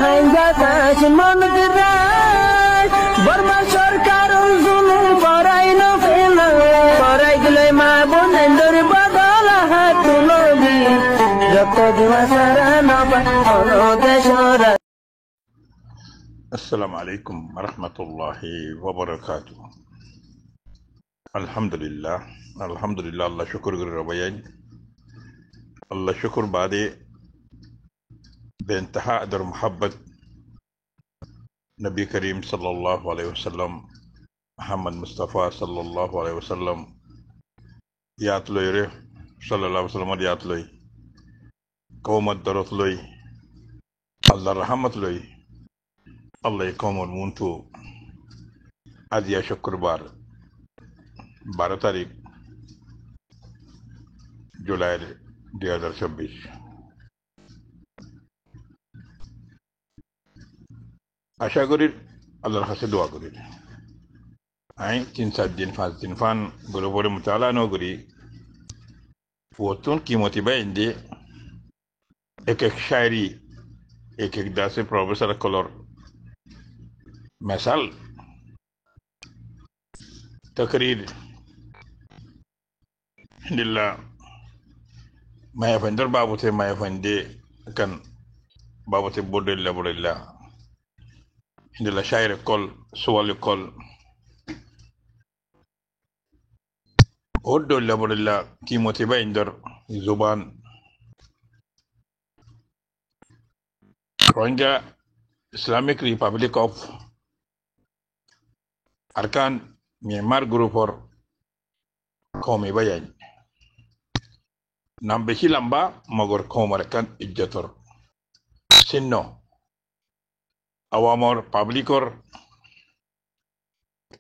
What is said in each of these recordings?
হাইজা কাশ মন দিরাই বর্মা সরকার জুলুম করাই না ফেলা করাই গলে মা বোনেদের বদল হাত তুলবি যত দিবা সারা নবা দেশরা। السلام عليكم ورحمة الله وبركاته. الحمد لله الله شكر ربيان الله شكر بعدي بانتهاء در محبة نبي كريم صلى الله عليه وسلم محمد مصطفى صلى الله عليه وسلم ياتلوي ره صلى الله عليه وسلم ياتلوي قوم الدرطلوي الله رحمت لوي الله يقوم المنتو أديا شكر بار 12 তারিখ জুলাই 2026। আশা করি আল্লাহর কাছে দোয়া করি আই 3-4 দিন 5 দিন ফান বড় বড় মুতালা ন করি ফোটন কিমতি বাইন্দে এক এক শায়রি এক এক দাসে professor colour مثال تقرير لله ما يفندر بابوته ما يفندي كان بابوته بودل بودل لله شاعر كل سوال كل بودل بودل كيموتي بايندر زبان روهينجا Islamic Republic of Arkan Myanmar Group for Komi Bayan Nambeshi Lamba Magor Komarakan Ijator Sinno Awamor Publicor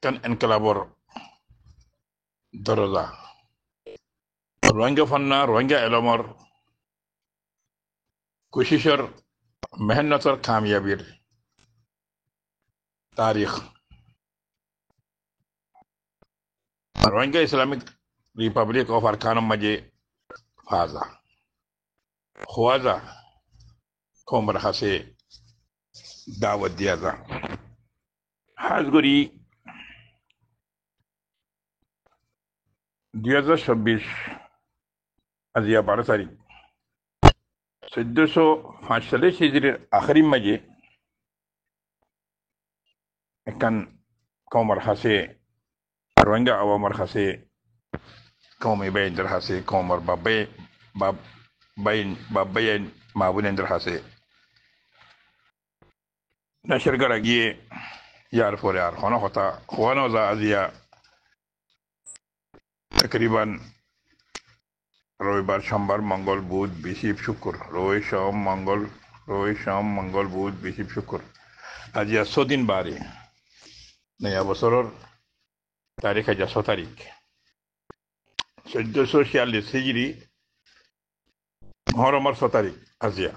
Kan Enkalabor Dorola Rohingya Fanna Rohingya Elomor Kushishar Mehannator Kamyabir तारीख रोहिंग्या इस्लामिक रिपब्लिक ऑफ अरकान मजे फाजा ख्वाजा कोमर हसे दावत दिया था हाजगुरी 2026 अजिया 12 तारीख 1445 हिजरी आखिरी मजे kan komar hase rohingya awamar hase komi baynder hase komar babbayen mabunender hase nashar garagiye yar fore ar hono hota hono za azia takriban রবিবার সোমবার মঙ্গল বুধ বৃহস্পতি শুক্র রবি সোম মঙ্গল বুধ বৃহস্পতি শুক্র আজিয়া 100 দিন বারে नया बसरर तारीख 10 तारीख 1446 हिजरी मुहर्रमर 6 तारीख আজিয়া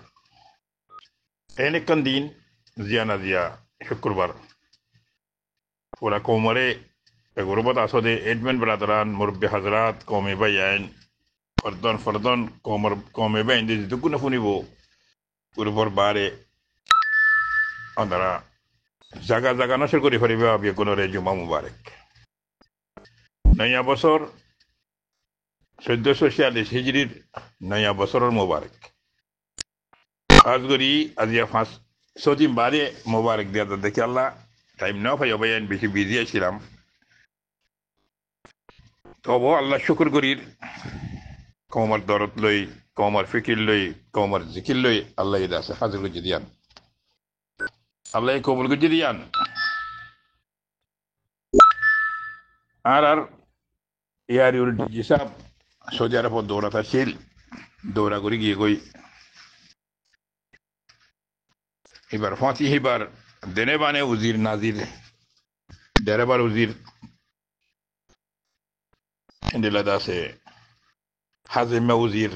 एने कन दिन जियान আজিয়া शुक्रवार पूरा कोमरे गुरबत आसोदे एडमिन ब्रादरान मुरब्बी हजरात कौमी बयान फर्दन कौमी बयान दे दुगुना फुनिबो गुरबर बारे अंदरा জাগা জাগা নশর করে ফেরিবে আবিয়া কোন রে জুমা মুবারক নয়া বছর 1446 হিজরির নয়া বছরের মুবারক আজগরি আজিয়া 500 দিন বাদে মুবারক দিয়া দেখি আল্লাহ টাইম না পাই বয়ান বেশি বিজি ছিলাম তবু আল্লাহ শুকর করি কওমার দরদ লই কওমার ফিকির লই কওমার জিকির লই আল্লাহ ইদাসে হাজির করে দিয়ান Allah কবুল করে দিয়ান আর ইয়ার ইউর হিসাব সৌদি আরব দৌড়াতা ছিল দৌড়া করে গিয়ে কই এবার ফাঁসি এবার দেনে বানে উজির নাজির দেরেবার উজির ইন্দিলা দাসে হাজিমা উজির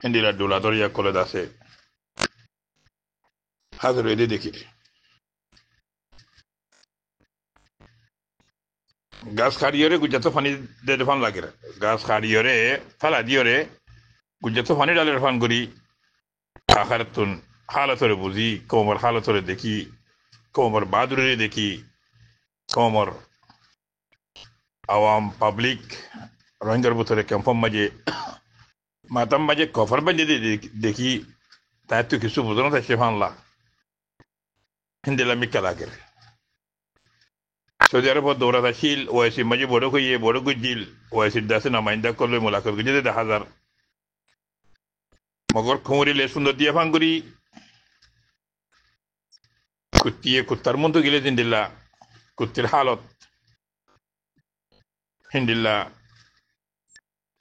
ইন্দিলা ডোলা দরিয়া কলে দাসে হাজার এদে দেখি গাছ খাড়িয়রে গুজরাত ফানি দে ফান লাগে গাছ খাড়িয়রে ফালা দিয়রে গুজরাত ফানি ডালের ফান করি আখারাতুন হালতরে বুঝি কমর হালতরে দেখি কমর বাহাদুরে দেখি কমর আওয়াম পাবলিক রোহিঙ্গার ভিতরে ক্যাম্পম মাঝে মাতাম মাঝে কফর বাজে দেখি তাই তো কিছু বোঝানো থাকে ফানলা হিন্দিলা মিক্কা লাগের সৌদি আরব দৌড়া আসিল ওয়াইসি মাঝে বড় হইয়ে বড় গুজিল ওয়াইসির দাসে নামাইন্দা করলে মোলাকত গুজে 10,000 মগর খুঁড়িলে সুন্দর দিয়া ফাঙ্গুরি কুত্তিয়ে কুত্তার মতো গেলে হিন্দিল্লা কুত্তির হালত হিন্দিল্লা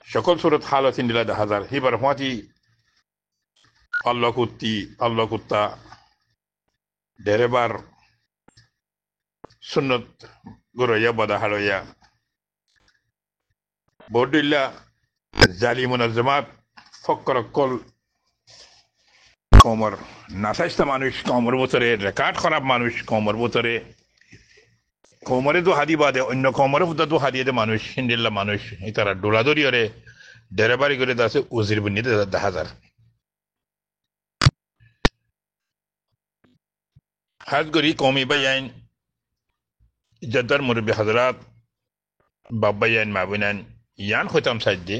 সকল সুরত হালত হিন্দিল্লা 10,000 হিবার ফাঁতি আল্লাহ কুত্তা ডেরেবার সুন্নত গরইয়া বাদা হারইয়া বড়িল্লা জালিমুন জামাত ফক্কর কল কমর নাসাইস্তা মানুষ কমর বছরে রেকর্ড খারাপ মানুষ কমর বছরে কমরে তো হাদি বাদে অন্য কমরে তো হাদিয়ে দে মানুষ হিন্দিল্লা মানুষ এই তারা ডোলাদরি ওরে ডেরেবারি করে দাসে উজির বন্নিতে 10,000 হাজ করি কমি বাই আইন ইজ্জতদার মুরব্বী হজরত বাব্বাই আইন মাবুনান ইয়ান হইতাম সাইড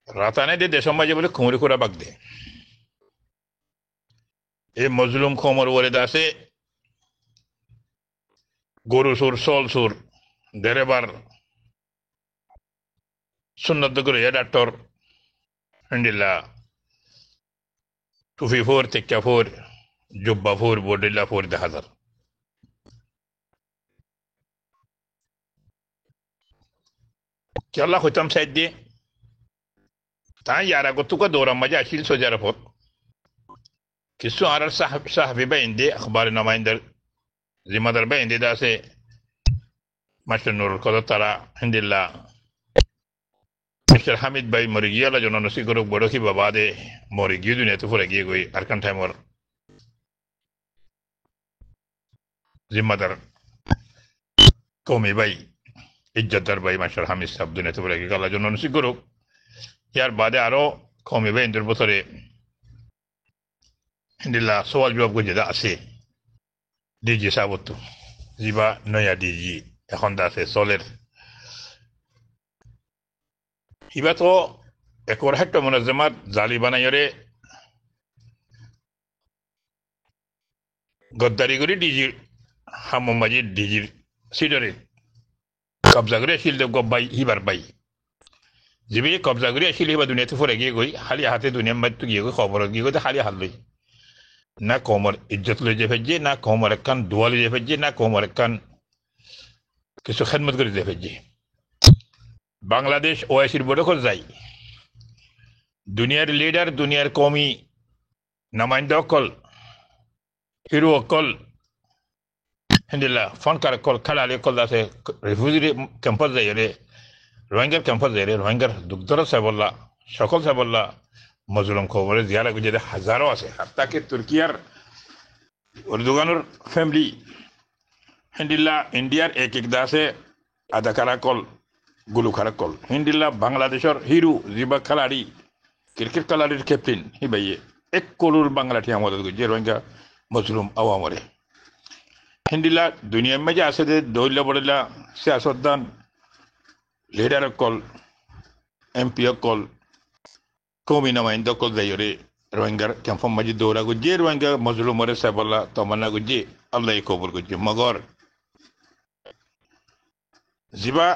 রাতানে দে দেশ মাঝে বলে খুমরি খুরা বাগ দে এ মজলুম খমর বলে দাসে গরু সুর সল সুর ডেরেবার সুন্নত করে ডাক্তার হিন্দিল্লা টুফি ফোর তেক্কা ফোর জুব্বা ফোর বডিল্লা ফোর 10,000 কেলা হইতাম সাইড দিয়ে তাই यार गतुका दौरा मजा अशील सोजार होत किसु आर साहबी बाइंदे अखबार नुमाइंदर जिम्मेदार बाइंदे दासे मास्टर नूर कद तारा हिंदिल्ला मिस्टर हामिद भाई मरिगिया ला जोना नसी गरो बड़ो की बाबा दे मरिगियो दुनिया तो फुरे गिए गई अरकन टाइमर जिम्मेदार कौमी भाई इज्जतदार भाई मास्टर हामिद साहब दुनिया तो फुरे गिए काला जोना नसी गरो यार बादे आरो कौमी भाई इंदर बतरे हिंदिल्ला सवाल जवाब को जदा आसे डीजी साहब तो जिबा नया डीजी এখন দাসে চলের ইবা তো একর হাট্ট মুনাজ্জামাত জালি বানাইরে গদ্দারি করে ডিজি হামম মাজি ডিজির সিডরে কবজা করে শিল দেব গবাই হিবার বাই জিবি কবজা করে শিল হিবা দুনিয়াতে ফরে গিয়ে গই খালি হাতে দুনিয়া মাত গিয়ে গই খবর গিয়ে গই খালি হাত লই না কোমর ইজ্জত লই যে ফেজে না কোমর কান দুয়ালি যে ফেজে না কোমর কান কিছু খেদমত করে দিয়ে ফেলছি বাংলাদেশ ওআইসির বড় করে যাই দুনিয়ার লিডার দুনিয়ার কমি নামাইন্দা অকল হিরো অকল হিন্দিল্লা ফনকার অকল খালালি অকল আছে রিফিউজি ক্যাম্পাস যাই রে রোহিঙ্গার ক্যাম্পাস যাই রে রোহিঙ্গার দুগ্ধর সাহেবল্লা সকল সাহেবল্লা মজলুম খবরে জিয়ারা গুজে হাজারো আছে হাত্তাকে তুর্কিয়ার উর্দুগানোর ফ্যামিলি হিন্দিল্লা ইন্ডিয়ার এক এক দাসে আদাকারা কল গুলুখারা কল হিন্দিল্লা বাংলাদেশের হিরু জিবা খেলাড়ি ক্রিকেট খেলাড়ির ক্যাপ্টেন হি ভাইয়ে 1 করোড় বাংলাটি আমাদের যে রোহিঙ্গা মজলুম আওয়ামরে হিন্দিল্লা দুনিয়ার মাঝে আছে যে দৌল্লা বড়লা সিয়াসতদান লিডার কল এমপি কল কৌমি নামাইন্দ কল যাইরে রোহিঙ্গার ক্যাম্পম মাঝে দৌড়া গুজে রোহিঙ্গা মজলুমরে সাহেবল্লা তমান্না গুজে আল্লাহ কবর গুজে মগর জিবা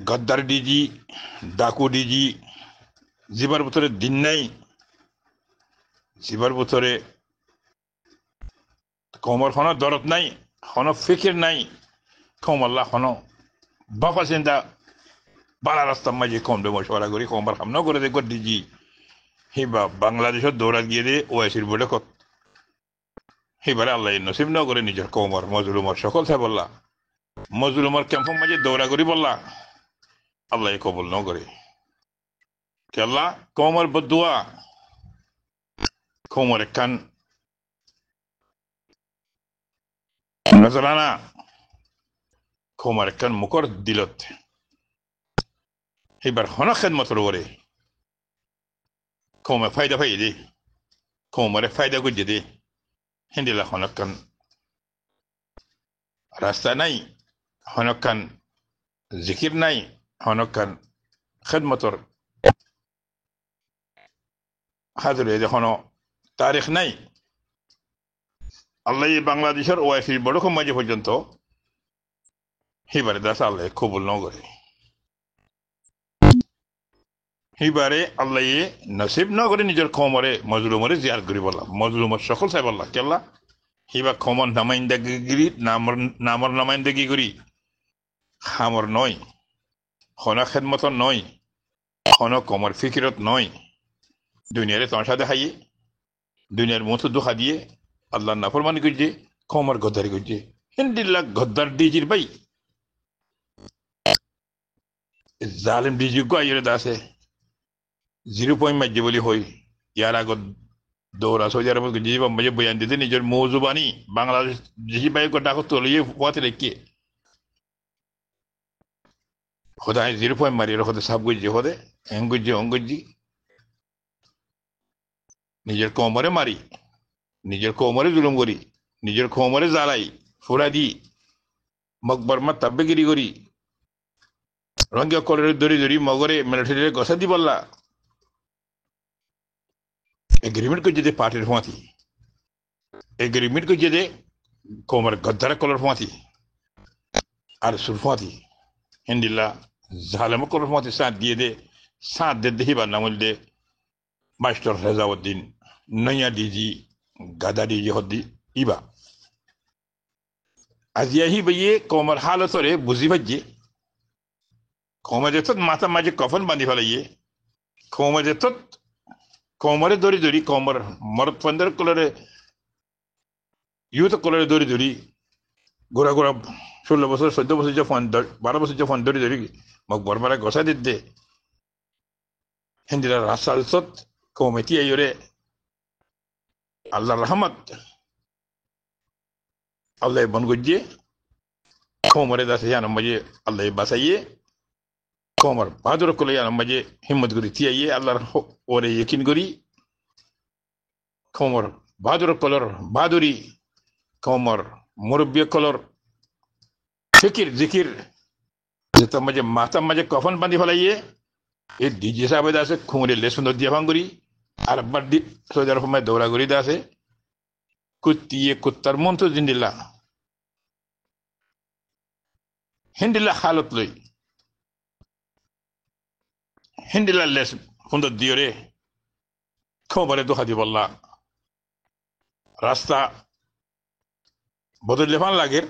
গদ্দার ডিজি ডাকু ডিজি জিবার ভিতরে দিন নাই জিবার ভিতরে কমর হন দরদ নাই হন ফিকির নাই কমল্লা হন বাপা চিন্তা বালা রাস্তা মাঝে কম দে মশওয়ারা করি কমর হামন করে দে ডিজি হিবা বাংলাদেশের দৌড়াত গিয়ে দে ওয়াইসির বোর্ডে কত হিবারে আল্লাহ নসিব ন করে নিজের কমর মজলুমর সকল থাই বললা মজলুমর ক্যাম্পম মাঝে দৌড়া করি বললা আল্লাহ কবুল ন করে কেল্লা কমর বদুয়া কমর একখান নজরানা কমর একখান মুখর দিলত এবার হন খেদমত করে কমে ফায়দা ফাই দে komare fayda go jede hindi la hono kan rasta nay hono kan zikir nay hono kan khidmator hadre de hono tarikh nay Allah yi Bangladeshor ওয়াইফি বড় কম মাঝে পর্যন্ত হিবারে দাস আল্লাহ কবুল ন করে হিবারে আল্লাহ নসিব ন করে নিজের কমরে মজলুমরে জিয়ারত করি বললাম মজলুমর সকল সাহেব আল্লাহ কেল্লা হিবা কমন নামাইন্দাগিরি নামর নামাইন্দাগি করি খামর নয় হনা খেদমত নয় হন কমর ফিকিরত নয় দুনিয়ারে তমসা দেখাইয়ে দুনিয়ার মতো দুঃখা দিয়ে আল্লাহ নাফরমানি করছে কমর গদ্দারি করছে হিন্দিল্লা গদ্দার ডিজির ভাই জালিম ডিজি গো আইরে দাসে 0 পয়েন্ট মাঝে বলি হই ইয়ার আগত দৌড়া সৌদি আরব জিবা মাঝে বয়ান দিতে নিজের মৌজুবানি বাংলাদেশ জিজি ভাই গোটা কত লিয়ে পথে রেখে খোদায় 0 পয়েন্ট মারি খোদা সাব গুজি খোদে অঙ্গুজি নিজের কোমরে মারি নিজের কোমরে জুলুম করি নিজের কোমরে জ্বালাই ফুরা দি মকবর মা তাব্বেগিরি করি রঙে কলের দড়ি দড়ি মগরে মিলিটারি গসা দি বললা এগ্রিমেন্ট को जदे पार्टी हुआती एग्रीमेंट को जदे कोमर गद्दार कलर हुआती और सुरफाती हिंदिला जालम कलर हुआती साथ दे ही बार नामुल दे मास्टर रजाउद्दीन नया डीजी गादा डीजी होदी इबा आज यही बये कोमर हालत रे बुझी भज्जे कोमर जत माता माजे कफन बांधी फलाइए कोमर जत कोमरे दौरी दौरी कोमर मर्द 15 कलर यूथ कलर दौरी दौरी गोरा गोरा 16 বছর 14 বছর যে ফোন 12 বছর যে ফোন দৌরি দৌরি মক বরবারে গসা দিতে হিন্দিরা রাসাল সত কমিটি আইরে আল্লাহর রহমত আল্লাহ বনগুজে কোমরে দাসে জানো মজে আল্লাহ বাসাইয়ে কোমর বাদুর কোলে জানো মজে হিম্মত করি তিয়াইয়ে আল্লাহর ওরে ইকিন করি কোমর বাদুর কলর বাদুরি কোমর মুরব্বি কলর ফিকির জিকির যেটা মজে মাথা মজে কফন বাঁধি ফলাইয়ে এই ডিজে সাহেব দাসে খুমরে লেসুন দিয়া ভাঙ্গুরি আর বাড়ি সৌদি আরব মে দৌড়া করি দাসে কুত্তিয়ে কুত্তার মন্ত্র জিন্দিল্লা হিন্দিল্লা হালত লই হিন্দিল্লা লেস সুন্দর দিয়রে খবরে দোহা দি বললা রাস্তা বদলে ফান লাগের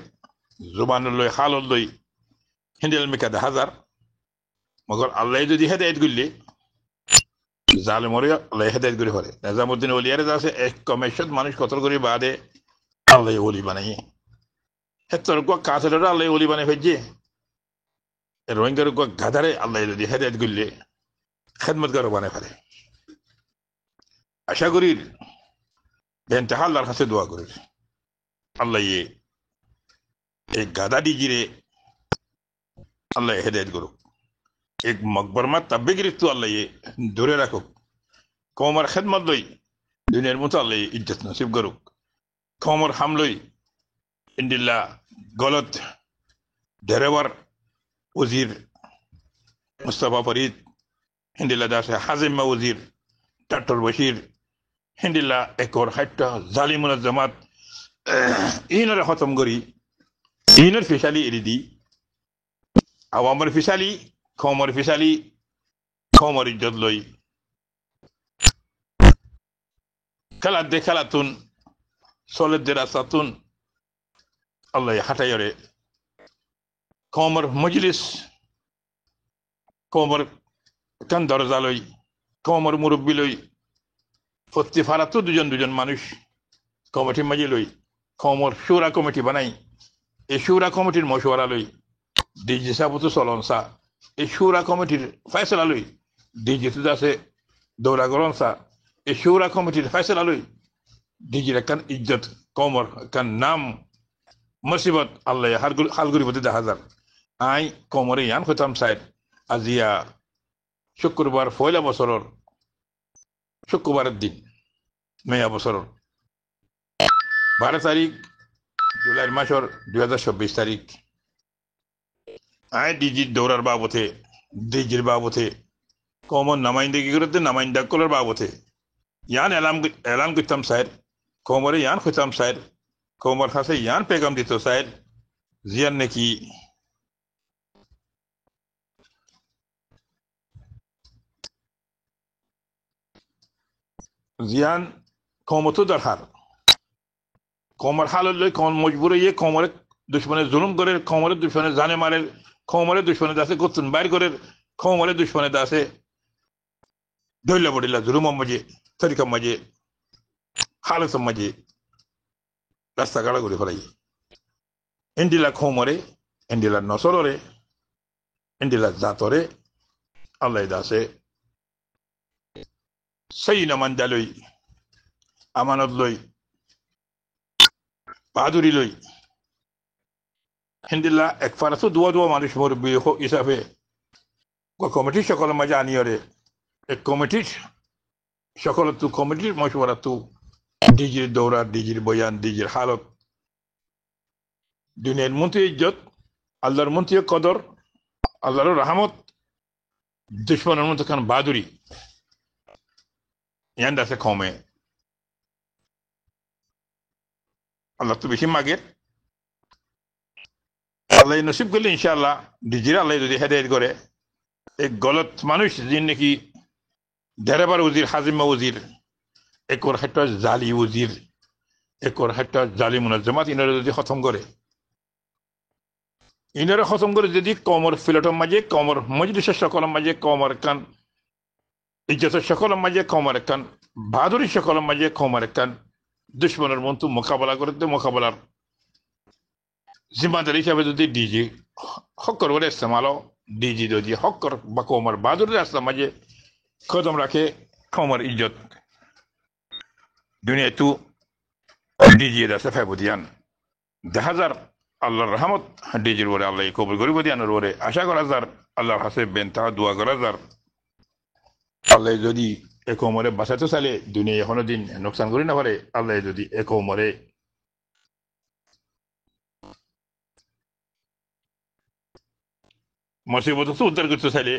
জুবান লই হালত লই হিন্দিল মিকা 1000 মগর আল্লাহ যদি হেদায়েত করলে জালেমরে আল্লাহ হেদায়েত করে হরে নিজামউদ্দিন ওলিয়ারে আছে এক কমিশন মানুষ কতল করে বাদে আল্লাহ ওলি বানাই হেতর গো কাছরে আল্লাহ ওলি বানাই ফেজে রোহিঙ্গার গো গাদারে আল্লাহ যদি হেদায়েত করলে খিদমত করে বানাই ফেলে আশা করি বেনতাহা আল্লাহর কাছে দোয়া করি আল্লাহ এই গাদা ডিজিরে আল্লাহ হেদায়েত করুক एक मकबर में तब्बे गिरफ्त अल्लाह ये दूरे रखो कौमर खिदमत लोई दुनिया में तो अल्लाह ये इज्जत नसीब करो कौमर हम लोई इंदिल्ला गलत ड्राइवर वजीर मुस्तफा फरीद हिंदिल्ला दासे हाजिम वजीर डॉक्टर बशीर हिंदिल्ला एक और हट्टा जालिम मुनज़्ज़मात इनर खत्म करी इनर फिशाली इरिदी आवामर फिशाली खमर फिसाली खमर इज्जत लई खेला दे खेलातुन सलेद दे रास्तातुन अल्लाह हाटायरे खमर मजलिस खमर कान दरजा लई खमर मुरब्बी लई प्रति फारातो दुजन दुजन मानुष कमिटी माजी लई खमर शुरा कमिटी बनाई ए शुरा कमिटिर मशवरा लई डिजी साबुतो चलनसा এই শুরা কমিটির ফয়সালা লই ডিজিতে আছে দৌড়া গরমসা এই শুরা কমিটির ফয়সালা লই ডিজির কান ইজ্জত কমর কান নাম মুসিবত আল্লাহ হালগুড়ি বতে 10000 আই কমরে ইয়ান খতাম সাইড আজিয়া শুক্রবার পয়লা বছরের শুক্রবারের দিন নয়া বছর 12 তারিখ জুলাই মাসের 2024 তারিখ আয় ডিজির দৌড়ার বাবতে ডিজির বাবতে কমন নামাইন্দাগি করতে নামাইন্দা কলার বাবতে ইয়ান এলান করতাম স্যার কোমরে ইয়ান খুঁজতাম স্যার কোমর কাছে ইয়ান পেগাম দিত স্যার জিয়ান নাকি জিয়ান কমতো দরকার কমর হাল লই কম মজবুর হয়ে কমরে দুশ্মনের জুলুম করে কমরে দুশ্মনের জানে মারে কমরে দুশ্মনের দাসে গতুন বাইর করে কমরে দুশ্মনের দাসে ধৈর্য বড়িলা জুলুম মাঝে তরিকা মাঝে হালত মাঝে রাস্তা গাড়া করে ফেলাই এন্ডিলা কমরে এন্ডিলা নসলরে এন্ডিলা জাতরে আল্লাহ দাসে সেই নামান দালই আমানত লই বাহাদুরি লই হিন্দিল্লা এক ফারাসো দুয়া মানুষ মুরব্বী হিসাবে কমিটির সকল মাঝে আনিয়রে এক কমিটির সকল তু কমিটির মশওয়ারা তু ডিজির দৌড়া ডিজির বয়ান ডিজির হালত দুনিয়ার মন্ত্রী ইজ্জত আল্লাহর মন্ত্রী কদর আল্লাহর রহমত দুশ্মনের মতো খান বাহাদুরি ইয়ান দাসে কমে আল্লাহ তো বেশি মাগের আল্লাহ নসিব করলে ইনশাআল্লাহ ডিজির আল্লাহ যদি হেদায়েত করে এক গলত মানুষ যিনি নাকি দেড়বার উজির হাজিমা উজির একর হাট্টা জালি উজির একর হাট্টা জালি মুনাজ্জামাত ইনারা যদি খতম করে ইনারা খতম করে যদি কমর ফিলটর মাঝে কমর মজলিসের সকলের মাঝে কমর কান ইজ্জতের সকলের মাঝে কমর কান বাহাদুরি সকলের মাঝে কমর কান দুশ্মনের মন্তু মোকাবেলা করতে মোকাবেলার জিম্মাদারি হিসাবে যদি ডিজি হক্কর করে ইস্তেমালো ডিজি যদি হক্কর বা কমর বাহাদুরি রাস্তার মাঝে কদম রাখে কমর ইজ্জত দুনিয়া তু ডিজি রাস্তা ফাইব দিয়ান 10,000 আল্লাহর রহমত ডিজির ওরে আল্লাহ কবুল করিব দিয়ানোর ওরে আশা করা যার আল্লাহর হাসে বেনতা দোয়া করা যার আল্লাহ যদি এক ওমরে বাঁচাতে চাইলে দুনিয়া এখনো দিন নোকসান করি না পারে আল্লাহ যদি এক ওমরে মুসিবত উদ্ধার করতে চাইলে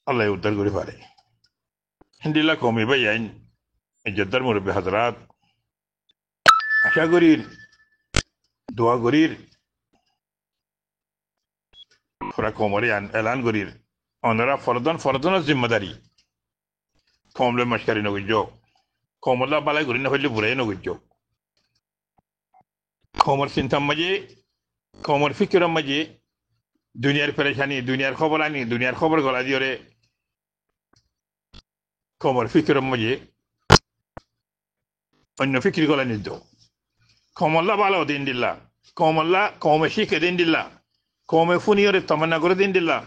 আল্লাহ উদ্ধার করে পারে হিন্দিল্লা কমি ভাই আইন ইজ্জতদার মুরব্বী হাজরাত আশা করির দোয়া করির ওরা কোমরে এলান করির ওনারা ফরদনের জিম্মাদারি কমলে মাস্কারি নগর্য কমলা বালাই করি না হইলে বুড়াই নগর্য কমর চিন্তার মাঝে কমর ফিকিরের মাঝে দুনিয়ার পেরেশানি দুনিয়ার খবর আনি দুনিয়ার খবর গলা দিয়ে কমর ফিকিরের মাঝে অন্য ফিকির গলা নিত কমল্লা ভালো দিন দিল্লা কমল্লা কমে শিখে দিন দিল্লা কমে ফুনিয়রে তমান্না করে দিন দিল্লা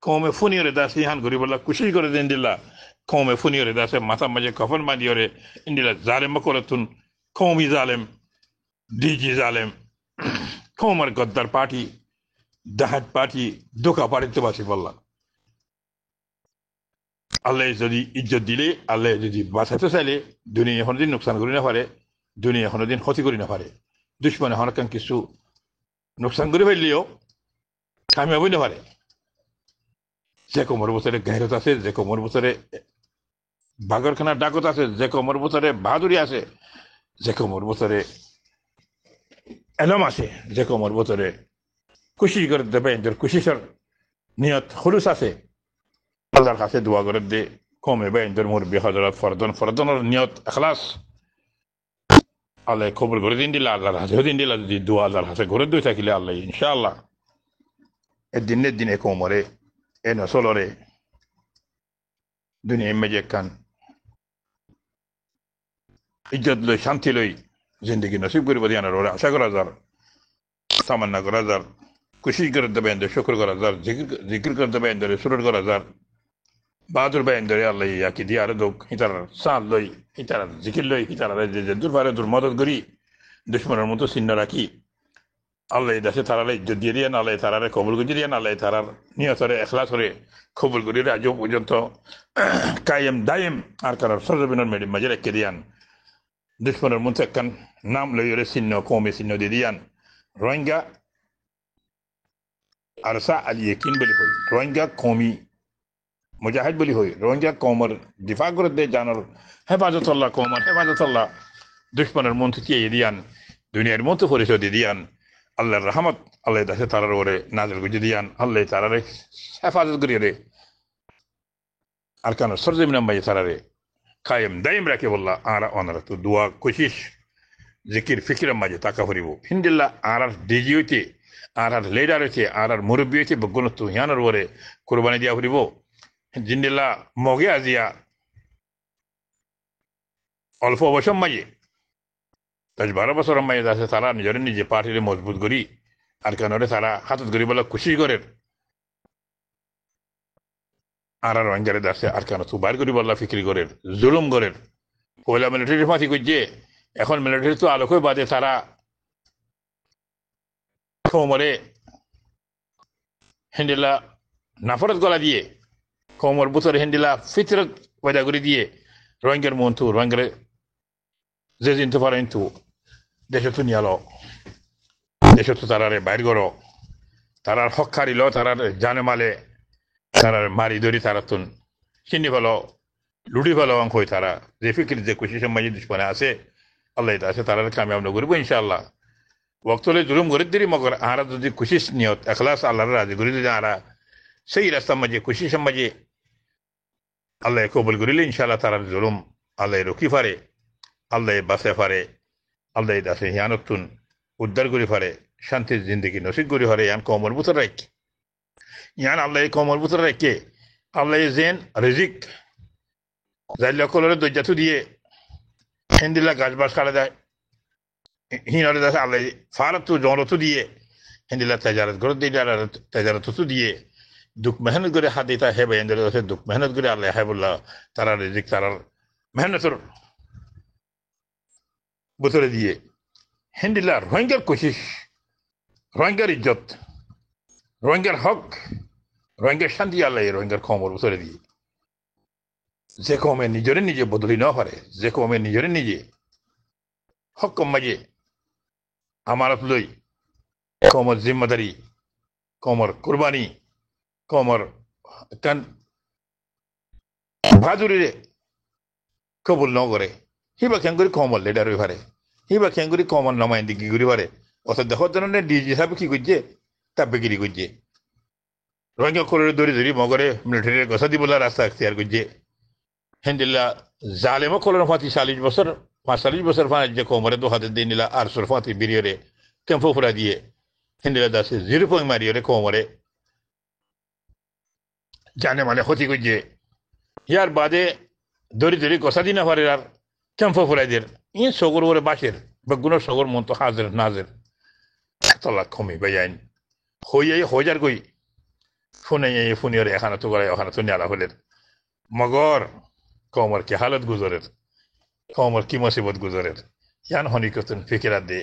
কমে ফুনিয়রে দাস ইহান করি বললা খুশি করে দিন দিল্লা কমে ফুনিয়রে দাসে মাথা মাঝে কফন বাঁধিয়রে ইন্দিলা জালেম করে তুন কমি জালেম ডিজি জালেম কমর গদ্দার পার্টি দাহাত পার্টি দোকা পাড়িতে বাসি বললা আল্লাহ যদি ইজ্জত দিলে আল্লাহ যদি বাঁচাতে চাইলে দুনিয়া এখন দিন নোকসান করি না পারে দুনিয়া এখনো দিন ক্ষতি করি না পারে দুশ্মন এখন কিছু নোকসান করে ফেললেও কামিয়াবই না পারে যে কোমর বছরে গাহিরত আছে যে কোমর বছরে বাগরখানার ডাকত আছে যে কোমর বছরে বাহাদুরি আছে যে কোমর বছরে এলম আছে যে কোমর বছরে খুশি করে দেবে খুশিসর নিয়ত খুলুস আছে আল্লাহর কাছে দোয়া করে দে কমে বেঞ্জর মুরব্বী হজরত ফরদনের নিয়ত এখলাস আল্লাহ খবর করে দিন দিলে আল্লাহর হাসে দিন দিলা যদি দোয়া আল্লাহর হাসে ঘরে দুই থাকিলে আল্লাহ ইনশাআল্লাহ দিনের দিনে কোমরে এ নসলরে দুনিয়া মেজে কান ইজ্জত লই শান্তি লই জিন্দগি নসিব করিব দিয়ানোর ওরে আশা করা যার তামান্না করা যার খুশি করে দেবে শুক্র করা যার জিকির করে দেবে সুরট করা যার বাহাদুর বাই আল্লাহ ইয়াকি দিয়ে আরো দোক হিতার সাঁত লই হিতার জিকির লই হিতার দূর পারে দূর মদত করি দুশ্মনের মতো চিহ্ন রাখি আল্লাহ দাসে তারালে ইজ্জত দিয়ে দিয়ান আল্লাহ তারারে কবুল করে দিয়ান আল্লাহ তারার নিয়তরে এখলাস করে কবুল করে আজ পর্যন্ত কায়েম দায়েম আর কারণ সরজমিনের মাঝে রেখে দিয়ান দুশ্মনের মধ্যে একখান নাম লইরে চিহ্ন কমে চিহ্ন দিয়ে দিয়ান রোহিঙ্গা আরসা আল ইয়েকিন বলি হই রোহিঙ্গা কমি মুজাহিদ বলি হই রোহিঙ্গা কমর দিফা করে দে জানার হেফাজতুল্লাহ কমর হেফাজতুল্লাহ দুশ্মনের মন থেকে দিয়ান দুনিয়ার মতো পরিচয় দিয়ে দিয়ান আল্লাহর রহমত আল্লাহ দাসে তারার ওরে নাজল গুজি দিয়ান আল্লাহ তারারে হেফাজত করিয়ে রে আর কেন সরজমিন আম্বাই তারারে কায়েম দাইম রাখে বললা আর অনারা তো দোয়া কোশিস জিকির ফিকির মাঝে তাকা ভরিব হিন্দিল্লা আর ডিজি হইতে আর লিডার হইতে আর মুরব্বী হইতে বগুণত্ব হিয়ানোর ওরে কোরবানি দিয়া ভরিব জিন্দিল্লা মগে আজিয়া অল্প বছর মাঝে 10-12 বছর মাঝে আছে তারা নিজের নিজে পার্টিরে মজবুত করি আর কেন তারা হাতত করি বলে খুশি করে আর রোহিঙ্গারে দাসে আর কেন তো বাইর করি বললা ফিক্রি করে জুলুম করে পয়লা মিলিটারি ফাঁসি করছে এখন মিলিটারি তো আলোকই বাদে তারা কোমরে হেন্ডিলা নাফরত গলা দিয়ে কোমর বুতরে হেন্ডিলা ফিতরত পয়দা করে দিয়ে রোহিঙ্গার মন্তু রোহিঙ্গারে যে চিনতে পারেন তো দেশে তো নিয়ালো দেশে তো তারারে বাইর করো তারার হক হারিল তারার জানে মালে তারার মারি ধরি তারা তুন চিনি ফেলো লুটি ফেলো অঙ্ক হই তারা যে ফিকির যে খুশি সম্মাজি দুশ্মনে আছে আল্লাহ আছে তারার কামিয়াব না করবো ইনশাআল্লাহ ওক্তলে জুলুম করে দিরি মগর আরা যদি খুশি নিয়ত এখলাস আল্লাহর রাজি করে দিলে আরা সেই রাস্তার মাঝে খুশি সম্মাজি আল্লাহ কবুল করিলে ইনশাআল্লাহ তারার জুলুম আল্লাহ রকি পারে আল্লাহ বাসে পারে আল্লাহ দাসে হিয়ানতুন উদ্ধার করে পারে শান্তির জিন্দগি নসিব করে পারে ইয়ান কমর বুতর রাখি ইয়ান আল্লাহ কমর বুতর রাখে আল্লাহ জেন রিজিক যাই লকলরে দৈজাতু দিয়ে হিন্দিলা গাছ বাস কাটা যায় হিনরে দাসে আল্লাহ ফারাতু জনতু দিয়ে হিন্দিলা তেজারত করে দিয়ে তেজারতু দিয়ে দুঃখ মেহনত করে হাত দিতা হে ভাই দাসে দুঃখ মেহনত করে আল্লাহ হাবুল্লাহ তারা রিজিক তারার মেহনতর বুতরে দিয়ে হিন্দিলা রোহিঙ্গার কোশিস রোহিঙ্গার ইজ্জত রোহিঙ্গার হক রোহিঙ্গার শান্তি আল্লাহ রোহিঙ্গার খবর বুতরে দিয়ে যে কমে নিজরে নিজে বদলি না পারে যে কমে নিজরে নিজে হক মাঝে আমানত লই কমর জিম্মাদারি কমর কুরবানি কমর কান ভাজুরিরে কবুল ন করে হিবা খেঙ্গুরি কমল লিডার হয়ে পারে হিবা খেঙ্গুরি কমল নমায়ন্দিগি ঘুরি পারে অর্থাৎ দেখো জনের ডিজি হিসাবে কি করছে তা বিক্রি করছে রোহিঙ্গা করে দৌড়ি ধরি মগরে মিলিটারির গছা দিবলা রাস্তা এখতিয়ার করছে হেন্দিল্লা জালেমও কলর ফাঁতি 40 বছর 45 বছর ফাঁস যে কমরে 2 হাতে দিয়ে নিলা 800 ফাঁতি বিরিয়রে ক্যাম্পো ফুরা দিয়ে হেন্দিল্লা দাসে 0 পয়েন্ট মারিয়রে কমরে জানে মানে ক্ষতি করছে ইয়ার বাদে দড়ি দড়ি গছা দিনা পারে আর ক্যাম্পো ফুরাই দিয়ে ই সগর ওরে বাসের বেগুনের সগর মন তো হাজের নাজের তলা কমি বাইন হইয়াই হইজার কই ফোনে ফোনিয়রে এখানে তো করে ওখানে তো নিয়ালা হলের মগর কমর কি হালত গুজরের কমর কি মুসিবত গুজরের ইয়ান হনিকতন ফিকিরাত দে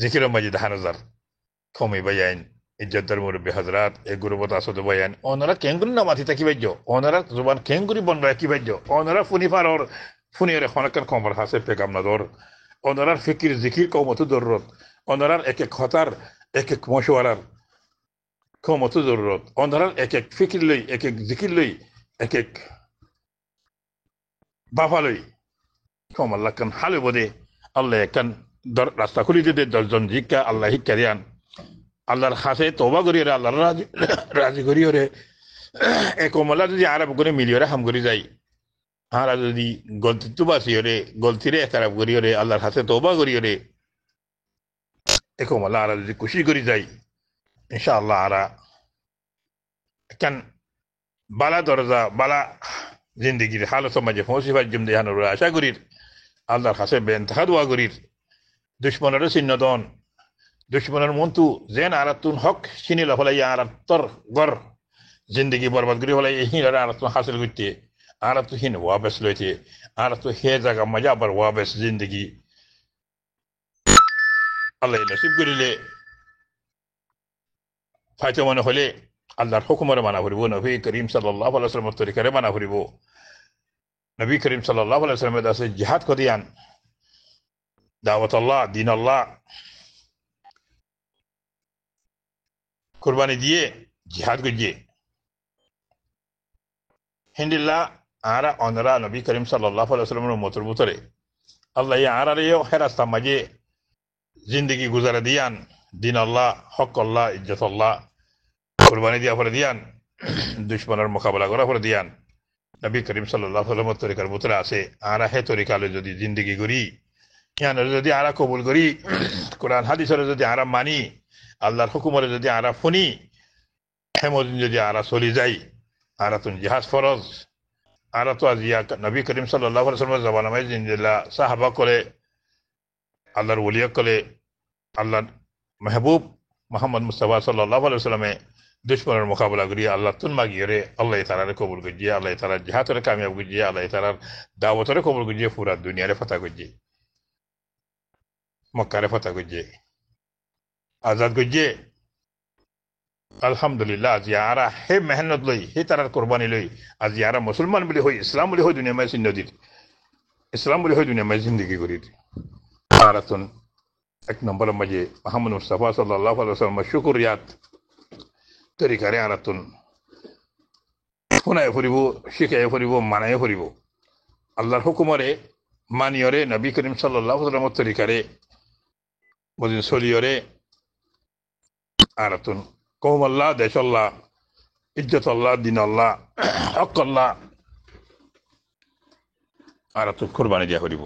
জিকির মাজিদ হানজার কমি বাইন ইজ্জতদার মুরব্বী হযরত এ গুরুবত আসদ বাইন ওনারা কেঙ্গুরি না মাথি থাকি বাইজো ওনারা জবান কেঙ্গুরি বন রাখি বাইজো ওনারা ফুনিফারর ফুনিয়রে খনকান কমর হাসে পেগাম নদর ওনারার ফিকির জিকির কমত দররত ওনারার এক এক খতার এক এক মশওয়ারার কমত দররত ওনারার এক এক ফিকির লই এক এক জিকির লই এক এক বাফালই কম আল্লাহ কান হালে বোধে আল্লাহ কান রাস্তা খুলি দিতে 10 জন জিকা আল্লাহ হিকারিয়ান আল্লাহর খাসে তওবা করিয়ে আল্লাহর রাজি করিয়ে রে একমলা যদি আরব করে মিলিয়ে হাম করি যাই আর যদি গলতি তো বাসিয়ে রে গলতিরে এতারাব করিয়ে রে আল্লাহর খাসে তওবা করিয়ে রে একমলা আর যদি খুশি করি যাই ইনশাআল্লাহ আরা কান বালা দরজা বালা জিন্দগির হালত মাঝে ফসিফার জম দেহানোর আশা করির আল্লাহর কাছে বেনতাহা দোয়া করির দুশ্মনের চিহ্নদন দুশ্মনের মন্তু যেন আরাতুন হক চিনিলা হলাই আরাত্তর গর জিন্দগি বরবাদ করি হলাই হিনার আরাতুন হাসিল করতে আরাতু হিন ওয়াবেস লইতে আরাতু হে জায়গা মাঝে আবার ওয়াবেস জিন্দগি আল্লাহ নসিব করিলে ফাইতে মনে হলে আল্লাহর হুকুমরে মানা করিব, নবী করিম সাল্লাল্লাহু আলাইহি ওয়াসাল্লামের তরিকারে মানা করিব। নবী করিম সাল্লাল্লাহু আলাইহি ওয়াসাল্লামের কাছে জিহাদ করিয়ান, দাওয়াত আল্লাহ, দিন আল্লাহ কুরবানি দিয়ে জিহাদ গজিয়ে হিন্দিল্লাহ আরা অনরা নবী করিম সাল্লাল্লাহু আলাইহি ওয়াসাল্লামের উম্মতের ভিতরে আল্লাহ আরারেও হেরাস্তা মাঝে জিন্দগি গুজারা দিয়ান, দিন আল্লাহ, হক আল্লাহ, ইজ্জত আল্লাহ কুরবানি দিয়া পরে দিয়ান, দুশ্মনের মোকাবেলা করা পরে দিয়ান। নবী করিম সাল্লাল্লাহু আলাইহি ওয়াসাল্লামের তরিকার ভিতরে আছে আরা হে তরিকালে যদি জিন্দগি করি, ইয়ানের যদি আরা কবুল করি, কোরআন হাদিসের যদি আরা মানি, আল্লাহর হুকুমরে যদি আরা শুনি, হেমদিন যদি আরা চলি যাই, আরা তুন জিহাদ ফরজ। আরা তো আজ ইয়া নবী করিম সাল্লাল্লাহু আলাইহি ওয়াসাল্লামের জবানায় জিন্দিল্লাহ সাহাবা করে, আল্লাহর ওলিয়া করে, আল্লাহর মেহবুব মোহাম্মদ মুস্তাফা সাল্লাল্লাহু আলাইহি ওয়াসাল্লামে দুশ্মনের মোকাবেলা করি আল্লাহ তুন মাগিয়ে আল্লাহ তাআলারে কবুল করিয়ে, আল্লাহ তাআলার জিহাদরে কামিয়াব করিয়ে, আল্লাহ তাআলার দাওয়াতরে কবুল করিয়ে, পুরা দুনিয়ারে ফাতা করিয়ে, মক্কারে ফাতা করিয়ে, আজাদ করিয়ে। আলহামদুলিল্লাহ আজি আরা হে মেহনত লই, হে তারার কোরবানি লই আজি আরা মুসলমান বলে হই, ইসলাম বলে হই দুনিয়া মাঝে নদীর, ইসলাম বলে হই দুনিয়া মাঝে জিন্দগি করি। আরাতুন এক নম্বরের মাঝে মোহাম্মদ মুস্তাফা সাল্লাল্লাহু আলাইহি ওয়াসাল্লাম শুকরিয়াত তরিকারে আরাতুন শুনায় ফুরিব, শিখায় ফুরিব, মানায় ফুরিব, আল্লাহর হুকুমরে মানিয়রে, নবী করিম সাল্লাল্লাহু আলাইহি ওয়াসাল্লামের তরিকারে বদিন চলিয়রে আরাতুন কওম আল্লাহ, দেশ আল্লাহ, ইজ্জত আল্লাহ, দিন আল্লাহ, হক আল্লাহ আরাতুন কোরবানি দিয়া করিব।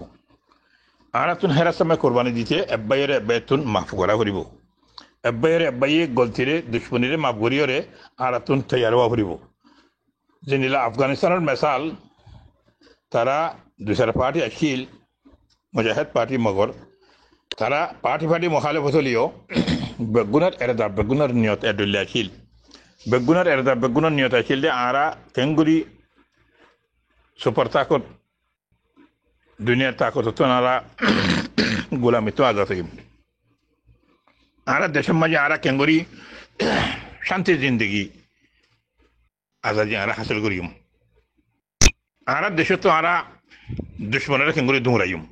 আরাতুন হেরার সময় কোরবানি দিতে এব্বাইয়ের এব্বাইতুন মাফ করা করিব, এব্বাইয়ের এব্বাইয়ে গলতিরে দুশ্মনীরে মাফ করিয়রে আরাতুন তৈয়ার হওয়া করিব। যেনিলা আফগানিস্তানের মেসাল তারা দুসরা পার্টি আসিল, মুজাহিদ পার্টি, মগর তারা পার্টি মহালেফত হলিও বেগুনের এরদা বেগুনের নিয়ত এডুল্লে আসিল, বেগুনের এরদা বেগুনের নিয়ত আসিল যে আরা কেঙ্গুরি সুপার তাকত দুনিয়ার তাকত তো নারা গোলামি তো আজাদ হইম, আরা দেশের মাঝে আরা কেঙ্গুরি শান্তির জিন্দগি আজাদি আরা হাসিল করিম, আরা দেশে তো আরা দুশ্মনের কেঙ্গুরি দুমরাইম।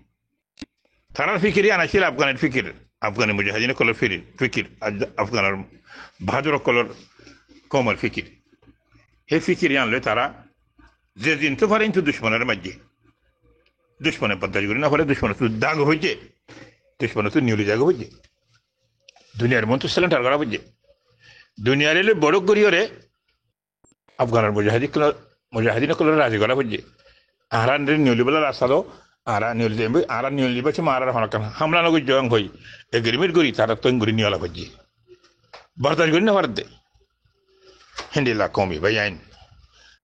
তারার ফিকিরি আনাছিল আফগানের ফিকির, আফগানি মুজাহিদিন কলর ফিকির, আফগানের বাহাদুর কলর কমর ফিকির, হে ফিকিরি আনলে তারা যে দিন তো পারে কিন্তু দুশ্মনের মাঝে দুশ্মনের বদাজ করি না হলে দুশ্মনের তো দাগ হয়েছে, দুশ্মনের তো নিউলি জাগ হয়েছে, দুনিয়ার মন তো সিলেন্ডার করা হয়েছে, দুনিয়ার এলে বড় করিয়রে আফগানের মুজাহিদিন কলর রাজি করা হয়েছে। আহার নিউলি বলে রাস্তা আরা নিউলি যাইবে, আরা নিউলি বাছে মারার হনকান হামলা নগর জয়ং হই এগ্রিমেন্ট করি তারা তো ঘুরি নিওয়ালা হচ্ছে বরদাস করি না ভারত দে হিন্দিলা কমি ভাই আইন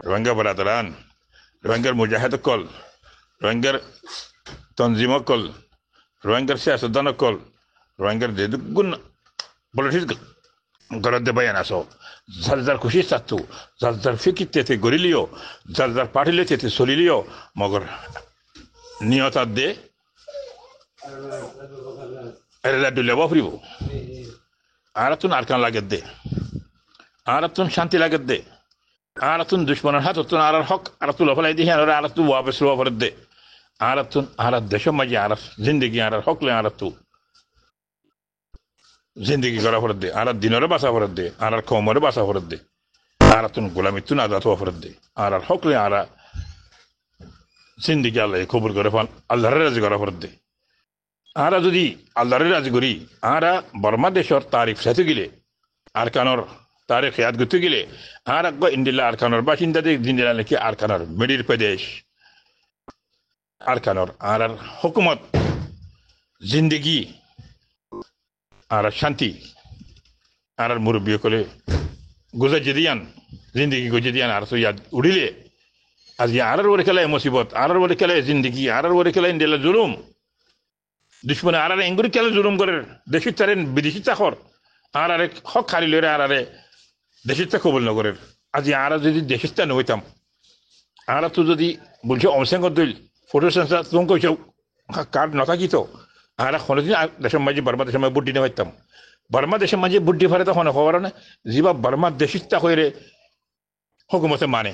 রোহিঙ্গা বরাদরান, রোহিঙ্গার মুজাহিদ কল, রোহিঙ্গার তনজিম কল, রোহিঙ্গার সিয়াসতদান কল, রোহিঙ্গার দেদুগুন পলিটিক্স গরদ দে বায়ান আসো যার খুশি চাচ্ছু, যার ফিকির তেতে গড়িলিও, যার পাঠিলে তেতে চলিলিও, মগর নিয়ত দে এরা দুলেবা ফুরিব। আরাতুন আরকান লাগে দে, আরাতুন শান্তি লাগে দে, আরাতুন দুশ্মনের হাত তুন আর হক আরাতুল ফলাই দিয়ে আরাতু ওয়াবেস ওয়াফর দে, আরাতুন আরাত দেশের মাঝে আরাত জিন্দগি আর হকলে আরাতু জিন্দগি করা ফরত দে, আর দিনের বাসা ফরত দে, আর কমরে বাসা ফরত দে, আরাতুন গোলামিতুন আজাদ হওয়া ফরত দে, আর হকলে আরা জিন্দগি আল্লাহ কবুল করে ফান আল্লাহরে রাজি করা ফরত দে। আরা যদি আল্লাহরে রাজি করি আরা বর্মা দেশের তারিখ সাথে গেলে আরকানোর তারিখ ইয়াদ করতে গেলে আর ইন্দিল্লা আরকানোর বাসিন্দাদের জিন্দিলা নাকি আরকানোর মেডির প্রদেশ আরকানোর আর হুকুমত জিন্দগি আর শান্তি আর মুরব্বী করে গুজা দিয়ান জিন্দগি গুজে দিয়ান আর তো ইয়াদ উড়িলে আজ আর ওরে খেলায় মুসিবত, আর ওরে খেলায় জিন্দগি, আর ওরে খেলায় ইন্দিল্লা জুলুম, দুশ্মনে আর এঙ্গুরি খেলে জুলুম করে দেশি তারেন বিদেশি চাকর আর হক খারি লড়ে আর দেশের তা কবুল নগরের। আজ আর যদি দেশের তা নইতাম আর তো যদি বলছে অমসেঙ্গ দইল ফটো সেন্সার তুমি কইছ কার্ড নথাকি তো আর কোনোদিন দেশের মাঝে বারবার দেশের মাঝে বুট দিতে পারতাম। বার্মা দেশের মাঝে বুদ্ধি ফারে তখন খবর না যিবা বার্মা দেশিতা হয়ে হুকুমতে মানে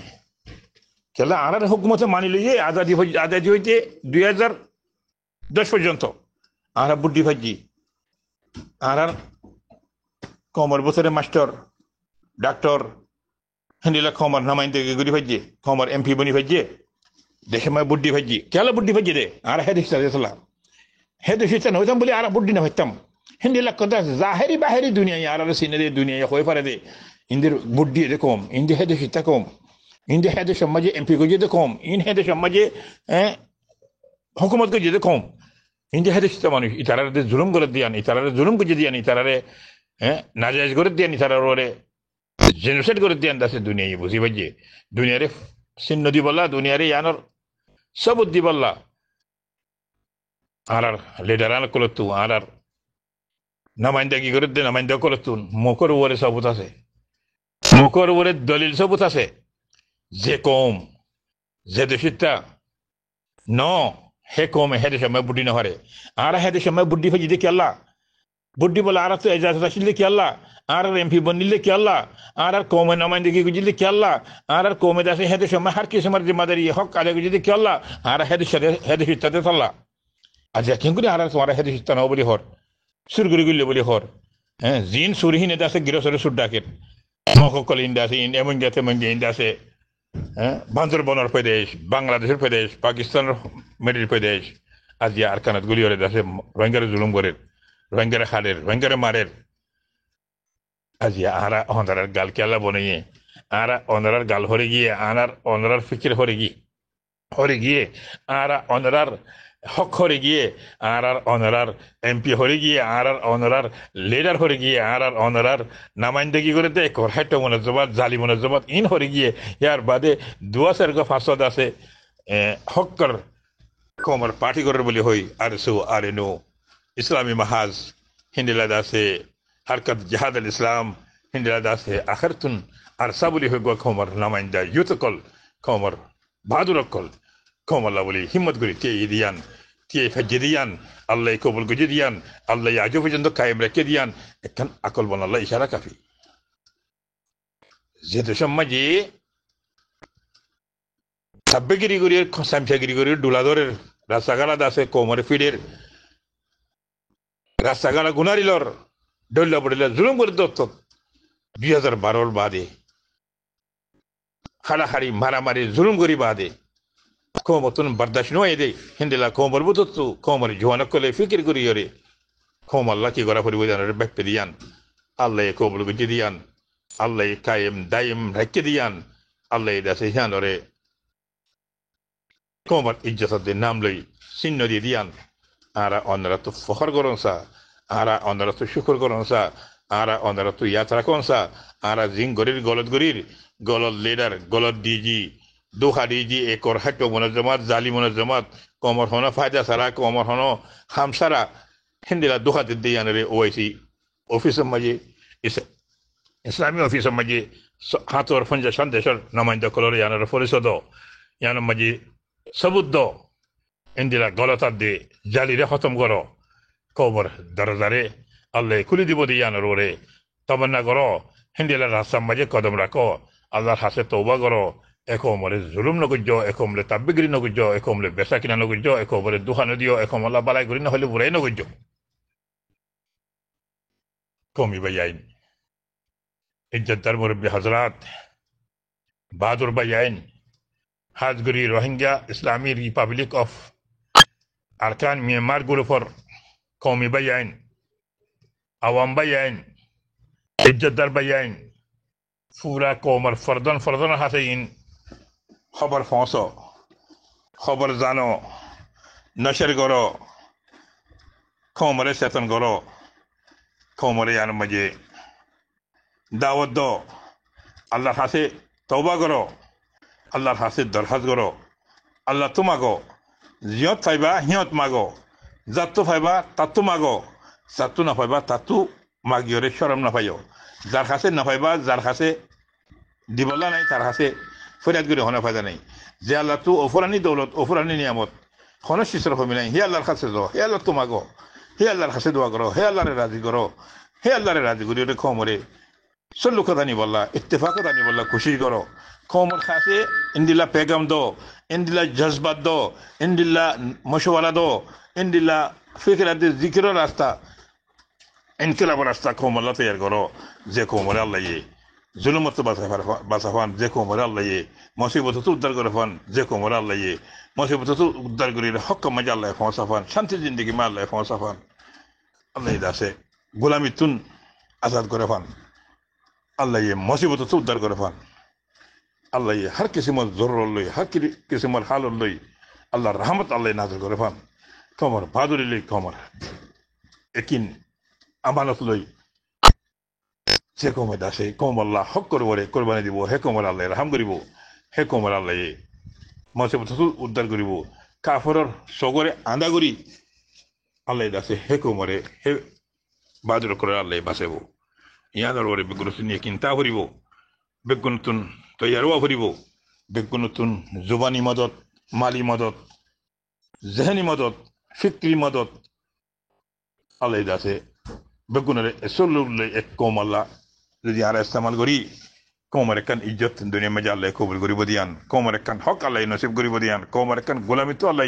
কেলা আর হুকুমতে মানি লইয়ে আজাদি হইতে 2010 পর্যন্ত আর বুদ্ধি ভাজি আর কমর বছরে মাস্টার ডাক্তার হিন্দিলা খমর নামাইন্দে গুড়ি ভাজি খমর এমপি বনি ভাজি দেখে মায় বুদ্ধি ভাজি কেলা বুদ্ধি ভাজি দে আর হেদে শিস্তা হইতাম বলে আর বুদ্ধি না হইতাম হিন্দিলা কথা জাহেরি বাহেরি দুনিয়া আর সিনে দে দুনিয়া হয়ে পারে দে ইন্দির বুদ্ধি দে কম ইন্দি হেদে শিস্তা কম ইন্দি হেদে সমাজে এমপি গো যেতে কম ইন হেদে সমাজে হুকুমত গো যেতে কম ইন্দি হেদে শিস্তা মানুষ ইতারারে জুলুম করে দিয়ান ইতারারে জুলুম করে দিয়ান ইতারারে নাজায়েজ করে দিয়ান ইতারার ওরে জেনোসাইড করে দিয়ান দাসে দুনিয়া বুঝি বাজে দুনিয়ারে চিহ্ন দি বললা দুনিয়ারে ইয়ানোর সবুত দি বললা আর লিডারান করতু আর নামাইন্দাগি করে দে নামাইন্দা করতু মুখর ওরে সবুত আছে মুখর ওরে দলিল সবুত আছে যে কম যে দেশিতা ন হে কম হেদে সময় বুদ্ধি না হরে আর হেদে সময় বুদ্ধি ভাজি দেখি আল্লাহ বুদ্ধি বলে আর তো এজাজত আসলে কি আল্লাহ আর এমপি বনিলে কি আল্লাহ আর কমে নামাইন্দাগি গুজিলে কি আল্লাহ আর কমে দাসে হেদে সময় হার কি সময় জিম্মাদারি হক আদায় গুজিলে কি আল্লাহ আর হেদে শিত্তাতে আল্লাহ আজ কেন করে আর তোমার হেদে শিত্তা নাও বলি হর সুরগুড়ি গুলি বলি হর জিন সুরহীন এটা আছে গিরসরে সুর ডাকের মকল ইন্দা আছে এমন যাতে মঙ্গে ইন্দা আছে বান্দরবনের প্রদেশ বাংলাদেশের প্রদেশ পাকিস্তানের মেডির প্রদেশ আজ আর কানাত গুলি হরে আছে রোহিঙ্গারে জুলুম করে রোহিঙ্গারে খালের রোহিঙ্গারে মারের আজ আরা অন্ধারার গাল কেলা বনে আরা অন্ধারার গাল হরে গিয়ে আনার অন্ধারার ফিকির হরে গিয়ে আরা অন্ধারার হক হরে গিয়ে আর অনারার এমপি হরে গিয়ে আর অনারার লিডার হরে গিয়ে আর অনারার নামাইন্দাগি করে দেয় করহাইট মনোজবাদ জালি মনোজবাদ ইন হরে গিয়ে ইয়ার বাদে দুয়াশের ফাঁসদ আছে হকর কমর পার্টি করার বলি হই আর সো আর নো ইসলামী মাহাজ হিন্দিলাদ আছে হারকত জাহাদ আল ইসলাম হিন্দিলাদ আছে আখরতুন আর সাবলি হই কমর নামাইন্দা ইউতকল কমর বাহাদুরকল কমল্লা বলি হিম্মত করি তে দিয়ান তে ফেজে দিয়ান আল্লাহ কবুল গুজে দিয়ান আল্লাহ আজও পর্যন্ত কায়েম রেখে দিয়ান এখন আকল বনাল্লাহ ইশারা কাফি যেহেতু সমাজে সাব্যগিরি করি সামসাগিরি করি ডুলাদরের রাস্তাগালা দাসে কোমরে ফিডের রাস্তাগালা গুনারিলর ডল্লা পড়িলা জুলুম করে দত্ত 2012 বাদে হাড়াহাড়ি মারামারি জুলুম করি বাদে কোমতন বরদাস্ত নয় দে হিন্দিলা কোমর বুতু কোমর জোয়ানা কলে ফিকির করি রে কোম আল্লাহ কি করা পরিব জানার ব্যক্তি দিয়ান আল্লাহ কবুল গুজি দিয়ান আল্লাহ কায়েম দায়েম রেখে দিয়ান আল্লাহ দাসে হিয়ানরে কোমর ইজ্জত নাম লই চিহ্ন দিয়ে দিয়ান আর অন্যরা তো ফখর করনসা আর অন্যরা তো শুকর করনসা আর অন্যরা তো ইয়াত্রা করনসা আর জিং গরির গলদ লিডার গলদ ডিজি দুহা ডিজি একর হাটো মনোজমাত জালি মনোজমাত কমর হনো ফায়দা সারা কমর হনো হামসারা হিন্দিলা দুহা দিয়ান রে ওআইসি অফিসের মাঝে ইসলামী অফিসের মাঝে হাতর ফঞ্জা সন্দেশের নামাইন্দা কলরে ইয়ানোর পরিষদ ইয়ানোর মাঝে সবুদ্ধ ইন্দিরা গলতার দে জালিরে খতম করো কবর দরজারে আল্লাহ খুলি দিব দিয়ানোর ওরে তমন্না করো হিন্দিলা রাস্তার মাঝে কদম রাখো আল্লাহর হাসে তৌবা করো একমরে জুলুম নগজ্য একমলে তাব্বিগিরি নগজ্য একমলে বেচা কিনা নগজ্য একমরে দুহা নদিও একমলা বালাই করি নহলে বুড়াই নগজ্য কমি ভাই আইন ইজ্জতদার মুরব্বী হজরত বাহাদুর ভাই আইন হাজগুড়ি রোহিঙ্গা ইসলামী রিপাবলিক অফ আরকান মিয়ানমার গ্রুপর কমি ভাই আইন আওয়াম ভাই আইন ইজ্জতদার ভাই আইন পুরা কমর ফরদন হাতে ইন খবর ফস খবর জানো নশর করো কমরে চেতন করো কমরে ইয়ার মাঝে দাওয়াত দো আল্লাহর হাসে তওবা করো আল্লাহর হাসে দরখাস্ত করো আল্লাহ তো মাগো জিয়ত ফাইবা হিয়ত মাগো জাতু ফাইবা তাতু মাগো জাতু না ফাইবা তাতু মাগিয়রে শরম না পাইও যার কাছে না পাইবা যার কাছে দিবলা নাই তার কাছে ফরিয়াদ করে হনা ফায়দা নাই যে আল্লাহ তু ওফরানি দৌলত ওফরানি নিয়ামত কোনো শিশর কমি নাই হে আল্লাহর কাছে যাও হে আল্লাহ তো মাগো হে আল্লাহর কাছে দোয়া করো হে আল্লাহরে রাজি করো হে আল্লাহরে রাজি করি রে কমরে সল্লু কথা নি বললা ইত্তেফাক কথা নি বললা খুশি করো কমর খাসে ইন্দিল্লা পেগাম দো ইন্দিল্লা জজবাত দো ইন্দিল্লা মশওয়ারা দো ইন্দিল্লা ফিকরাতে জিকিরের রাস্তা ইনকিলাবের রাস্তা কমল্লা তৈরি করো যে কমরে আল্লাহ জুলুমত বাঁচাফান যে কমরে আল্লাহ মুসিবত উদ্ধার করে ফান যে কমরে আল্লাহ মুসিবত উদ্ধার করে হক মাঝে আল্লাহ ফসাফান শান্তি জিন্দগি মা আল্লাহ ফসাফান আল্লাহ দাসে গোলামি তুন আজাদ করে ফান আল্লাহ মুসিবত উদ্ধার করে ফান আল্লাহ হর কিসিমত জরুর লই হর কিসিমত হালত লই আল্লাহর রহমত আল্লাহ নাজর করে ফান কমর বাহাদুরি লই কমর একিন আমানত লই যে কমে দাসে কম আল্লাহ হক করবরে কোরবানি দিব হে কমর আল্লাহ রাহাম করিব হে কমর আল্লাহ মুসিবত উদ্ধার করিব কাফরের সগরে আন্দা করি আল্লাহ দাসে হে কমরে হে বাদুর করে আল্লাহ বাঁচাব ইয়াদার ওরে বেগুন নিয়ে চিন্তা করিব বেগুন নতুন তৈয়ারও করিব বেগুন নতুন জুবানি মদত মালি মদত জেহেনি মদত ফিক্রি মদত আল্লাহ দাসে বেগুনের এসল্লুল্লাহ এক কম আল্লাহ যদি আর ইস্তেমাল করি কমর একান ইজ্জত দুনিয়া মাঝে আল্লাহ কবুল করিব দিয়ান কমর একান হক আল্লাহ নসিব করিব দিয়ান কমর একান গোলামি তো আল্লাহ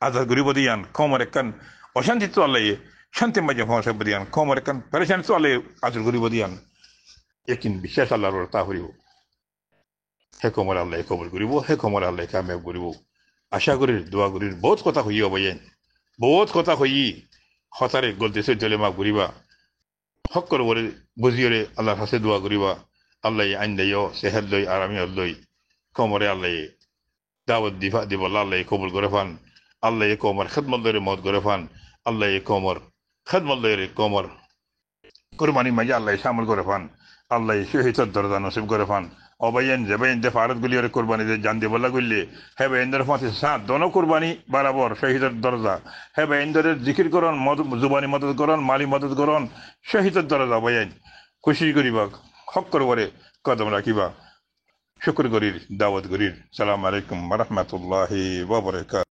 আজাদ করিব দিয়ান কমর একান অশান্তি তো আল্লাহ শান্তি মাঝে ফসাব দিয়ান কমর একান পেরেশানি তো আল্লাহ আজর করিব দিয়ান একিন বিশ্বাস আল্লাহর তা করিব হে কমর আল্লাহ কবুল করিব হে কমর আল্লাহ কামিয়াব করিব আশা করি দোয়া করি বহুত কথা হইয়া বাইন বহুত কথা হই হতারে গলতে চলে মা ঘুরিবা হক করে বলে বুঝিয়ে আল্লাহর কাছে দোয়া করিবা আল্লাহ আইন দেয় সেহেদ লই আরামি লই কমরে আল্লাহ দাওয়াত দিব আল্লাহ কবুল করে ফান আল্লাহ কমর খেদমত লইরে মত করে ফান আল্লাহ কমর খেদমত লইরে কমর কোরবানি মাঝে আল্লাহ সামল করে ফান আল্লাহ শহীদের দরজা নসিব করে ফান অবাইন জবাইন দে ফারত গুলি ওরে কোরবানি দে জান দিয়ে বলা গুললে হে বাইন্দের ফাঁসি সাত দোনো কোরবানি বরাবর শহীদের দরজা হে বাইন্দের জিকির করন জুবানি মদত করন মালি মদত করন শহীদের দরজা বাইন খুশি করিবা হক করবরে কদম রাখিবা শুক্র করির দাওয়াত করির সালাম আলাইকুম ওয়া রাহমাতুল্লাহি ওয়া বারাকাতুহু